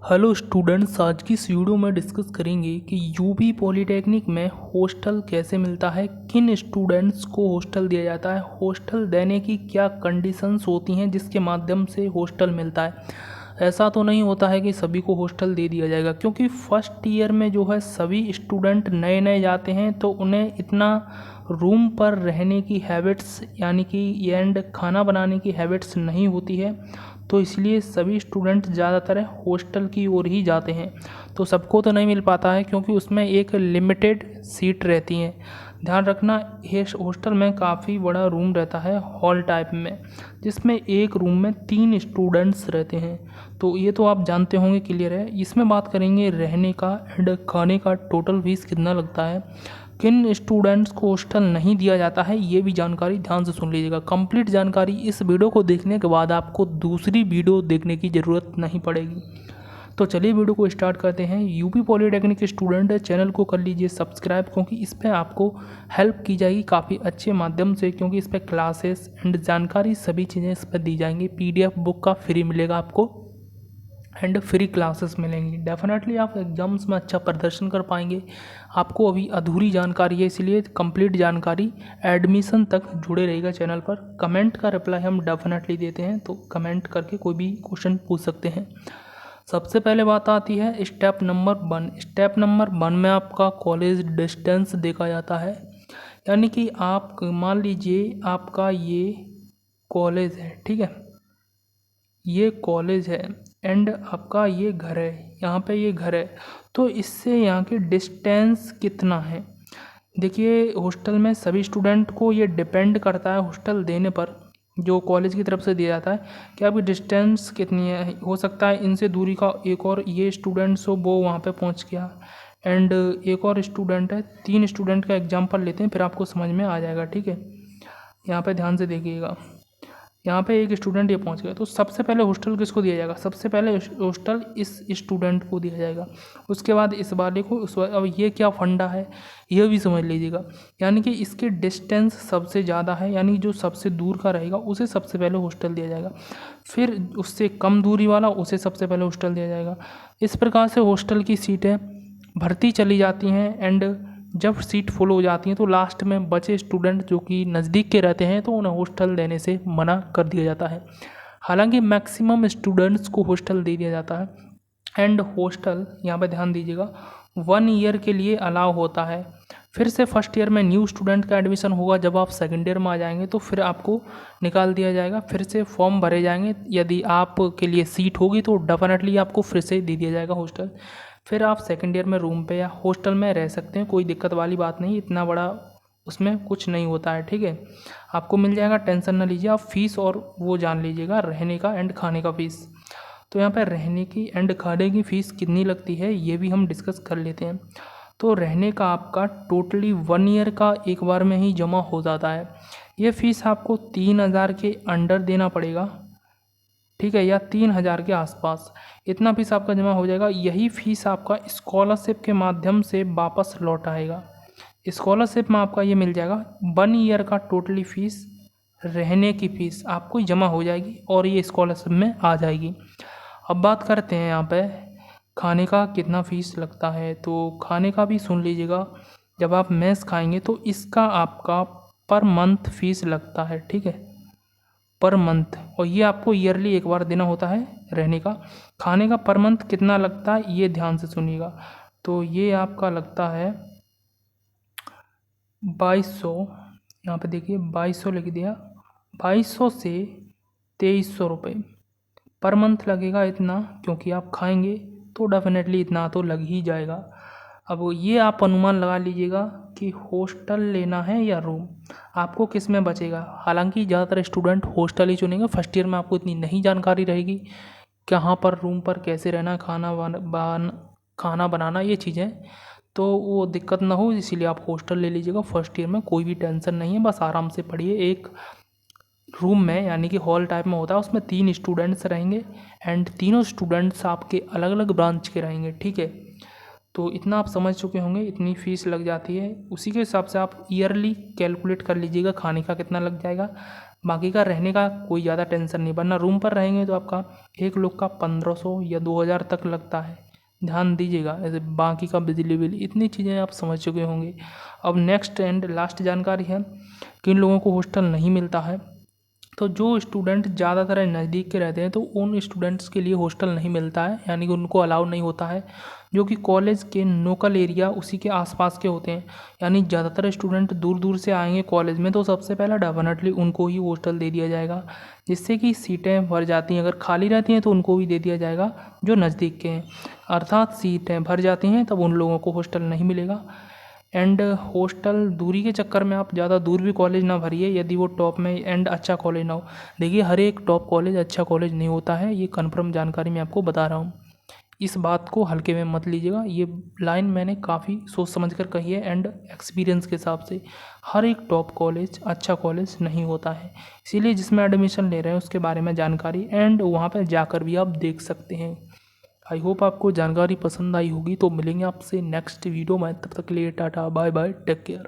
Hello students, आज की इस वीडियो में डिस्कस करेंगे कि यूपी पॉलिटेक्निक में हॉस्टल कैसे मिलता है, किन स्टूडेंट्स को हॉस्टल दिया जाता है, हॉस्टल देने की क्या कंडीशंस होती हैं जिसके माध्यम से हॉस्टल मिलता है। ऐसा तो नहीं होता है कि सभी को हॉस्टल दे दिया जाएगा, क्योंकि फर्स्ट ईयर में जो है सभी स्टूडेंट नए नए जाते हैं तो उन्हें इतना रूम पर रहने की हैबिट्स यानी कि एंड खाना बनाने की हैबिट्स नहीं होती है, तो इसलिए सभी स्टूडेंट ज़्यादातर हॉस्टल की ओर ही जाते हैं। तो सबको तो नहीं मिल पाता है क्योंकि उसमें एक लिमिटेड सीट रहती हैं। ध्यान रखना, ये हॉस्टल में काफ़ी बड़ा रूम रहता है हॉल टाइप में, जिसमें एक रूम में 3 स्टूडेंट्स रहते हैं। तो ये तो आप जानते होंगे, क्लियर है। इसमें बात करेंगे रहने का एंड खाने का टोटल फीस कितना लगता है, किन स्टूडेंट्स को हॉस्टल नहीं दिया जाता है, ये भी जानकारी ध्यान से सुन लीजिएगा। कंप्लीट जानकारी इस वीडियो को देखने के बाद आपको दूसरी वीडियो देखने की ज़रूरत नहीं पड़ेगी। तो चलिए वीडियो को स्टार्ट करते हैं। यूपी पॉलिटेक्निक स्टूडेंट चैनल को कर लीजिए सब्सक्राइब, क्योंकि इस पर आपको हेल्प की जाएगी काफ़ी अच्छे माध्यम से, क्योंकि इस पर क्लासेस एंड जानकारी सभी चीज़ें इस पर दी जाएंगी। PDF बुक का फ्री मिलेगा आपको एंड फ्री क्लासेस मिलेंगी। डेफिनेटली आप एग्ज़ाम्स में अच्छा प्रदर्शन कर पाएंगे। आपको अभी अधूरी जानकारी है, इसलिए कंप्लीट जानकारी एडमिशन तक जुड़े रहेगा चैनल पर। कमेंट का रिप्लाई हम डेफिनेटली देते हैं, तो कमेंट करके कोई भी क्वेश्चन पूछ सकते हैं। सबसे पहले बात आती है स्टेप नंबर 1। स्टेप नंबर 1 में आपका कॉलेज डिस्टेंस देखा जाता है, यानी कि आप मान लीजिए आपका ये कॉलेज है, ठीक है, ये कॉलेज है एंड आपका ये घर है, यहाँ पे ये घर है, तो इससे यहाँ की डिस्टेंस कितना है। देखिए, हॉस्टल में सभी स्टूडेंट को ये डिपेंड करता है हॉस्टल देने पर, जो कॉलेज की तरफ से दिया जाता है कि आपकी डिस्टेंस कितनी है। हो सकता है इनसे दूरी का एक और ये स्टूडेंट्स हो, वो वहाँ पे पहुँच गया एंड एक और स्टूडेंट है। 3 स्टूडेंट का एग्जाम्पल लेते हैं, फिर आपको समझ में आ जाएगा, ठीक है। यहाँ पे ध्यान से देखिएगा, यहाँ पे एक स्टूडेंट ये पहुँच गया, तो सबसे पहले हॉस्टल किसको दिया जाएगा, सबसे पहले हॉस्टल इस स्टूडेंट को दिया जाएगा, उसके बाद इस वाले को, अब ये क्या फंडा है ये भी समझ लीजिएगा। यानी कि इसके डिस्टेंस सबसे ज़्यादा है, यानी जो सबसे दूर का रहेगा उसे सबसे पहले हॉस्टल दिया जाएगा, फिर उससे कम दूरी वाला उसे सबसे पहले हॉस्टल दिया जाएगा। इस प्रकार से हॉस्टल की सीटें भरती चली जाती हैं एंड जब सीट फुल हो जाती हैं तो लास्ट में बचे स्टूडेंट जो कि नज़दीक के रहते हैं तो उन्हें हॉस्टल देने से मना कर दिया जाता है। हालांकि मैक्सिमम स्टूडेंट्स को हॉस्टल दे दिया जाता है एंड हॉस्टल यहाँ पर ध्यान दीजिएगा 1 ईयर के लिए अलाउ होता है। फिर से फर्स्ट ईयर में न्यू स्टूडेंट का एडमिशन होगा, जब आप सेकेंड ईयर में आ जाएंगे तो फिर आपको निकाल दिया जाएगा, फिर से फॉर्म भरे जाएंगे। यदि आपके लिए सीट होगी तो डेफिनेटली आपको फिर से दे दिया जाएगा हॉस्टल। फिर आप सेकेंड ईयर में रूम पे या हॉस्टल में रह सकते हैं, कोई दिक्कत वाली बात नहीं, इतना बड़ा उसमें कुछ नहीं होता है, ठीक है। आपको मिल जाएगा, टेंशन ना लीजिए। आप फीस और वो जान लीजिएगा, रहने का एंड खाने का फीस। तो यहाँ पर रहने की एंड खाने की फ़ीस कितनी लगती है ये भी हम डिस्कस कर लेते हैं। तो रहने का आपका टोटली 1 ईयर का एक बार में ही जमा हो जाता है। ये फ़ीस आपको 3,000 के अंडर देना पड़ेगा, ठीक है, या 3,000 के आसपास इतना फीस आपका जमा हो जाएगा। यही फीस आपका स्कॉलरशिप के माध्यम से वापस लौट आएगा। स्कॉलरशिप में आपका ये मिल जाएगा 1 ईयर का टोटली फ़ीस, रहने की फ़ीस आपको जमा हो जाएगी और ये स्कॉलरशिप में आ जाएगी। अब बात करते हैं यहाँ पे खाने का कितना फ़ीस लगता है। तो खाने का भी सुन लीजिएगा, जब आप मेस खाएंगे तो इसका आपका पर मंथ फ़ीस लगता है, ठीक है, पर मंथ, और ये आपको ईयरली एक बार देना होता है रहने का। खाने का पर मंथ कितना लगता है ये ध्यान से सुनिएगा। तो ये आपका लगता है 2200, यहाँ पे देखिए 2200 लिख दिया, 2200 से 2300 रुपये पर मंथ लगेगा इतना, क्योंकि आप खाएंगे तो डेफिनेटली इतना तो लग ही जाएगा। अब ये आप अनुमान लगा लीजिएगा कि हॉस्टल लेना है या रूम, आपको किस में बचेगा। हालांकि ज़्यादातर स्टूडेंट हॉस्टल ही चुनेंगे, फर्स्ट ईयर में आपको इतनी नहीं जानकारी रहेगी कहाँ पर रूम पर कैसे रहना, खाना बनाना ये चीज़ें, तो वो दिक्कत ना हो, इसीलिए आप हॉस्टल ले लीजिएगा। फर्स्ट ईयर में कोई भी टेंशन नहीं है, बस आराम से पढ़िए। एक रूम में यानी कि हॉल टाइप में होता है, उसमें 3 स्टूडेंट्स रहेंगे एंड तीनों स्टूडेंट्स आपके अलग अलग ब्रांच के रहेंगे, ठीक है। तो इतना आप समझ चुके होंगे, इतनी फ़ीस लग जाती है। उसी के हिसाब से आप ईयरली कैलकुलेट कर लीजिएगा खाने का कितना लग जाएगा। बाकी का रहने का कोई ज़्यादा टेंशन नहीं, वरना रूम पर रहेंगे तो आपका एक लोग का 1500 या 2000 तक लगता है। ध्यान दीजिएगा, ऐसे बाकी का बिजली बिल, इतनी चीज़ें आप समझ चुके होंगे। अब नेक्स्ट एंड लास्ट जानकारी है, किन लोगों को हॉस्टल नहीं मिलता है। तो जो स्टूडेंट ज़्यादातर नज़दीक के रहते हैं तो उन स्टूडेंट्स के लिए हॉस्टल नहीं मिलता है, यानी कि उनको अलाउ नहीं होता है। जो कि कॉलेज के लोकल एरिया उसी के आसपास के होते हैं, यानी ज़्यादातर स्टूडेंट दूर दूर से आएंगे कॉलेज में, तो सबसे पहला डेफिनेटली उनको ही हॉस्टल दे दिया जाएगा, जिससे कि सीटें भर जाती हैं। अगर खाली रहती हैं तो उनको भी दे दिया जाएगा जो नज़दीक के हैं, अर्थात सीटें भर जाती हैं तब उन लोगों को हॉस्टल नहीं मिलेगा। एंड हॉस्टल दूरी के चक्कर में आप ज़्यादा दूर भी कॉलेज ना भरिए, यदि वो टॉप में एंड अच्छा कॉलेज ना हो। देखिए, हर एक टॉप कॉलेज अच्छा कॉलेज नहीं होता है, ये कन्फर्म जानकारी मैं आपको बता रहा हूँ। इस बात को हल्के में मत लीजिएगा, ये लाइन मैंने काफ़ी सोच समझ कर कही है एंड एक्सपीरियंस के हिसाब से। हर एक टॉप कॉलेज अच्छा कॉलेज नहीं होता है, इसीलिए जिसमें एडमिशन ले रहे हैं उसके बारे में जानकारी एंड वहाँ पर जाकर भी आप देख सकते हैं। आई होप आपको जानकारी पसंद आई होगी, तो मिलेंगे आपसे नेक्स्ट वीडियो में। तब तक के लिए tata bye bye, take care.